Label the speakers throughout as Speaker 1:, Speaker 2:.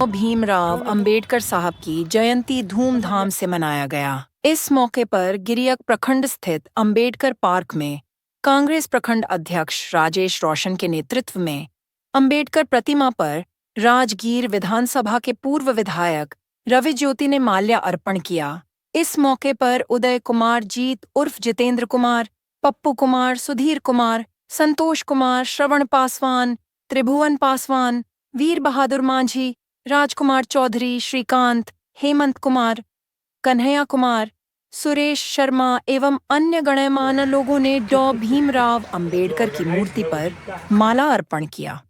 Speaker 1: भीमराव अंबेडकर साहब की जयंती धूमधाम से मनाया गया। इस मौके पर गिरियक प्रखंड स्थित अंबेडकर पार्क में कांग्रेस प्रखंड अध्यक्ष राजेश रोशन के नेतृत्व में अंबेडकर प्रतिमा पर राजगीर विधानसभा के पूर्व विधायक रवि ज्योति ने माल्या अर्पण किया। इस मौके पर उदय कुमार जीत उर्फ जितेंद्र कुमार, पप्पू कुमार, सुधीर कुमार, संतोष कुमार, श्रवण पासवान, त्रिभुवन पासवान, वीर बहादुर मांझी, राजकुमार चौधरी, श्रीकांत, हेमंत कुमार, कन्हैया कुमार, सुरेश शर्मा एवं अन्य गणमान्य लोगों ने डॉ भीमराव अंबेडकर की मूर्ति पर माला अर्पण किया।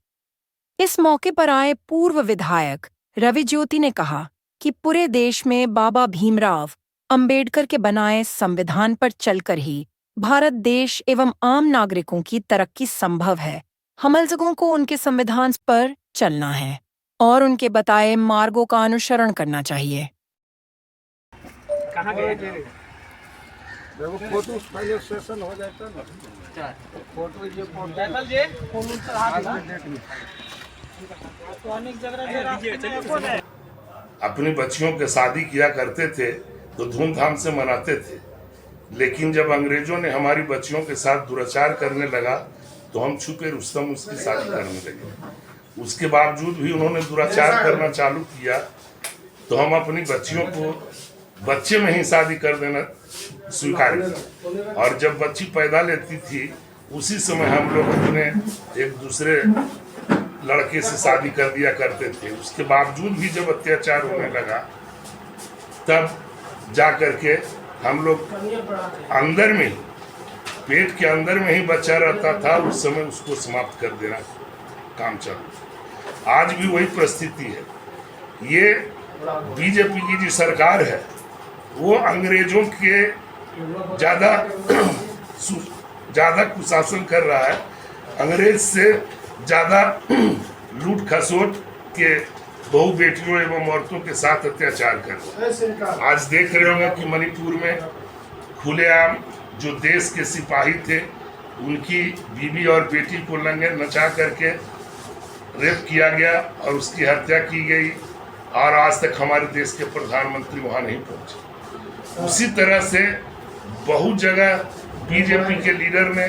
Speaker 1: इस मौके पर आए पूर्व विधायक रवि ज्योति ने कहा कि पूरे देश में बाबा भीमराव अंबेडकर के बनाए संविधान पर चलकर ही भारत देश एवं आम नागरिकों की तरक्की संभव है। हम लोगों को उनके संविधान पर चलना है और उनके बताए मार्गों का अनुसरण करना चाहिए।
Speaker 2: कहाँ गए थे? देखो फोटो पहले सेशन हो जाता ना। फोटो ये बैठल जे फोन पर हाथ तो अनेक जगह
Speaker 3: अपनी बच्चियों के शादी किया करते थे तो धूमधाम से मनाते थे, लेकिन जब अंग्रेजों ने हमारी बच्चियों के साथ दुराचार करने लगा तो हम छुपे रुस्तम उसकी शादी करने लगे। उसके बावजूद भी उन्होंने दुराचार करना चालू किया तो हम अपनी बच्चियों को बच्चे में ही शादी कर देना स्वीकार किया, और जब बच्ची पैदा लेती थी उसी समय हम लोग अपने एक दूसरे लड़के से शादी कर दिया करते थे। उसके बावजूद भी जब अत्याचार होने लगा तब जा करके हम लोग अंदर में पेट के अंदर में ही बच्चा रहता था, उस समय उसको समाप्त कर देना काम चला। आज भी वही परिस्थिति है। ये बीजेपी की जो सरकार है वो अंग्रेजों के ज़्यादा कुशासन कर रहा है, अंग्रेज से ज़्यादा लूट खसोट के बहु बेटियों एवं औरतों के साथ अत्याचार कर रहा है। आज देख रहे होंगे कि मणिपुर में खुलेआम जो देश के सिपाही थे उनकी बीवी और बेटी को लंगे नचा करके रेप किया गया और उसकी हत्या की गई, और आज तक हमारे देश के प्रधानमंत्री वहां नहीं पहुंचे। उसी तरह से बहुत जगह बीजेपी के लीडर ने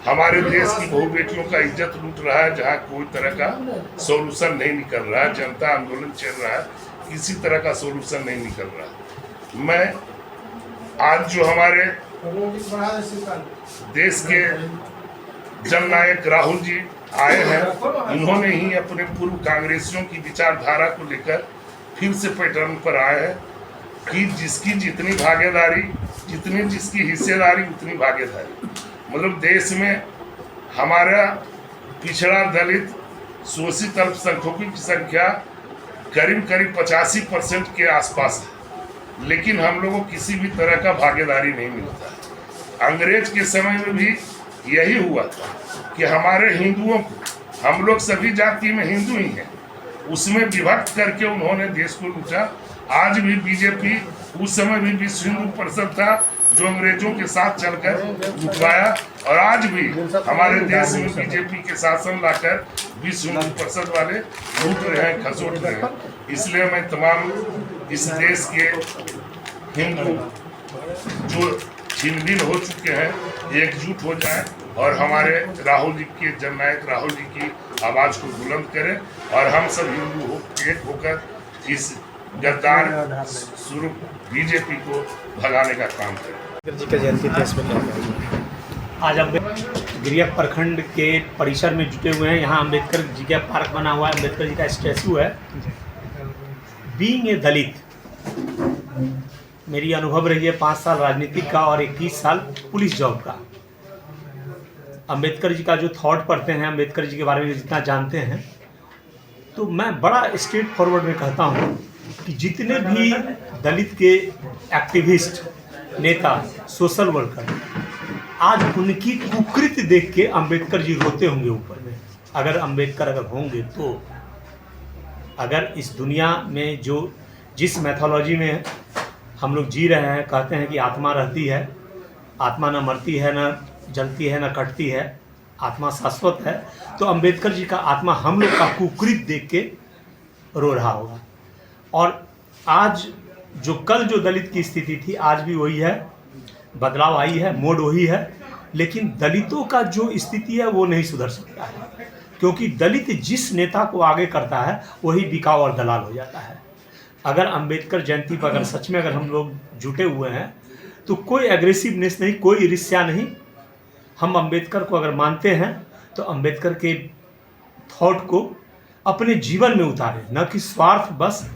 Speaker 3: हमारे देश की बहु बेटियों का इज्जत लूट रहा है, जहां कोई तरह का सोल्यूशन नहीं निकल रहा है। जनता आंदोलन चल रहा है, किसी तरह का सोल्यूशन नहीं निकल रहा है। मैं आज जो हमारे देश के जननायक राहुल जी आए हैं, इन्होंने ही अपने पूर्व कांग्रेसियों की विचारधारा को लेकर फिर से पैटर्न पर आए हैं कि जिसकी जितनी भागीदारी, जितनी जिसकी हिस्सेदारी उतनी भागीदारी। मतलब देश में हमारा पिछड़ा, दलित, शोषित अल्पसंख्यकों की संख्या करीब 85% के आसपास है, लेकिन हम लोगों को किसी भी तरह का भागीदारी नहीं मिलता। अंग्रेज के समय में भी यही हुआ था कि हमारे हिंदुओं को, हम लोग सभी जाति में हिंदू ही हैं, उसमें विभक्त करके उन्होंने देश को लूटा। आज भी बीजेपी, उस समय भी विश्व हिंदू परिषद था जो अंग्रेजों के साथ चलकर लुटवाया, और आज भी हमारे देश में बीजेपी के शासन लाकर विश्व हिंदू परिषद वाले लूट रहे हैं, खसोट रहे हैं। इसलिए मैं तमाम इस देश के हिंदू जो छिन्न हो चुके हैं एकजुट हो जाएं और हमारे राहुल जी के जननायक राहुल जी की आवाज को बुलंद करें, और हम सब हिंदू एक होकर इस गद्दार स्वरूप बीजेपी को भगाने का काम करें।
Speaker 4: जी का जयंती थे, इसमें आज अम्बेडकर गिरियक प्रखंड के परिसर में जुटे हुए हैं। यहाँ अम्बेडकर जी का पार्क बना हुआ है, अम्बेडकर जी का स्टैचू है। बीइंग ए दलित, मेरी अनुभव रही है 5 साल राजनीतिक का और 21 साल पुलिस जॉब का। अम्बेडकर जी का जो थॉट पढ़ते हैं, अम्बेडकर जी के बारे में जितना जानते हैं, तो मैं बड़ा स्ट्रेट फॉरवर्ड में कहता हूँ कि जितने भी दलित के एक्टिविस्ट, नेता, सोशल वर्कर, आज उनकी कुकृत्य देख के अम्बेडकर जी रोते होंगे ऊपर में। अगर अम्बेडकर होंगे तो, अगर इस दुनिया में जो जिस मैथोलॉजी में हम लोग जी रहे हैं, कहते हैं कि आत्मा रहती है, आत्मा न मरती है, न जलती है, न कटती है, आत्मा शाश्वत है, तो अम्बेडकर जी का आत्मा हम लोग का कुकृत्य देख के रो रहा होगा। और आज जो कल जो दलित की स्थिति थी आज भी वही है, बदलाव आई है, मोड वही है, लेकिन दलितों का जो स्थिति है वो नहीं सुधर सकता है, क्योंकि दलित जिस नेता को आगे करता है वही बिकाऊ और दलाल हो जाता है। अगर अंबेडकर जयंती पर अगर सच में अगर हम लोग जुटे हुए हैं तो कोई एग्रेसिवनेस नहीं, कोई ईर्ष्या नहीं। हम अंबेडकर को अगर मानते हैं तो अंबेडकर के थॉट को अपने जीवन में उतारें, न कि स्वार्थ बस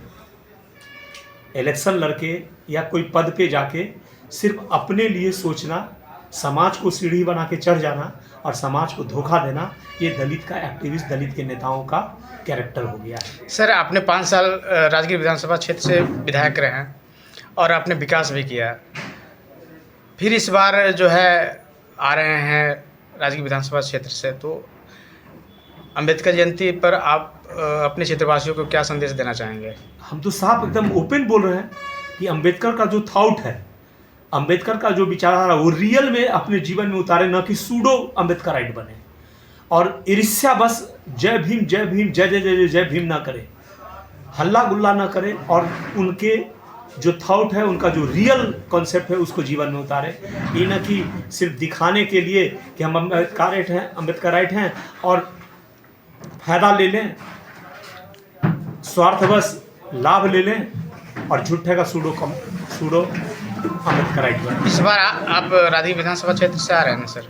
Speaker 4: इलेक्शन लड़के या कोई पद पे जाके सिर्फ अपने लिए सोचना, समाज को सीढ़ी बना के चढ़ जाना और समाज को धोखा देना, ये दलित का एक्टिविस्ट, दलित के नेताओं का कैरेक्टर हो गया है।
Speaker 5: सर, आपने 5 साल राजगीर विधानसभा क्षेत्र से विधायक रहे हैं और आपने विकास भी किया, फिर इस बार जो है आ रहे हैं राजगीर विधानसभा क्षेत्र से, तो अंबेडकर जयंती पर आप अपने क्षेत्रवासियों को क्या संदेश देना चाहेंगे?
Speaker 4: हम तो साफ एकदम ओपन बोल रहे हैं कि अंबेडकर का जो थॉट है, अंबेडकर का जो विचारधारा वो रियल में अपने जीवन में उतारे, न कि सूडो अंबेडकराइट बने और ईर्ष्या बस जय भीम जय भीम जय जय जय जय भीम ना करे, हल्ला गुल्ला ना करे और उनके जो थॉट है, उनका जो रियल कॉन्सेप्ट है उसको जीवन में उतारे। ये न कि सिर्फ दिखाने के लिए कि हम अंबेडकराइट हैं और फायदा ले लें, स्वार्थवश लाभ ले लें और झूठे का सूडो अंबेडकराइट बने।
Speaker 5: इस बार आप राजगीर विधानसभा क्षेत्र से आ रहे हैं सर?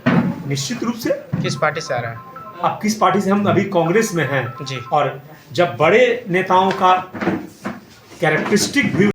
Speaker 4: निश्चित रूप से।
Speaker 5: किस पार्टी से आ रहे हैं?
Speaker 4: अब किस पार्टी से? हम अभी कांग्रेस में हैं
Speaker 5: जी।
Speaker 4: और जब बड़े नेताओं का कैरेक्टरिस्टिक भी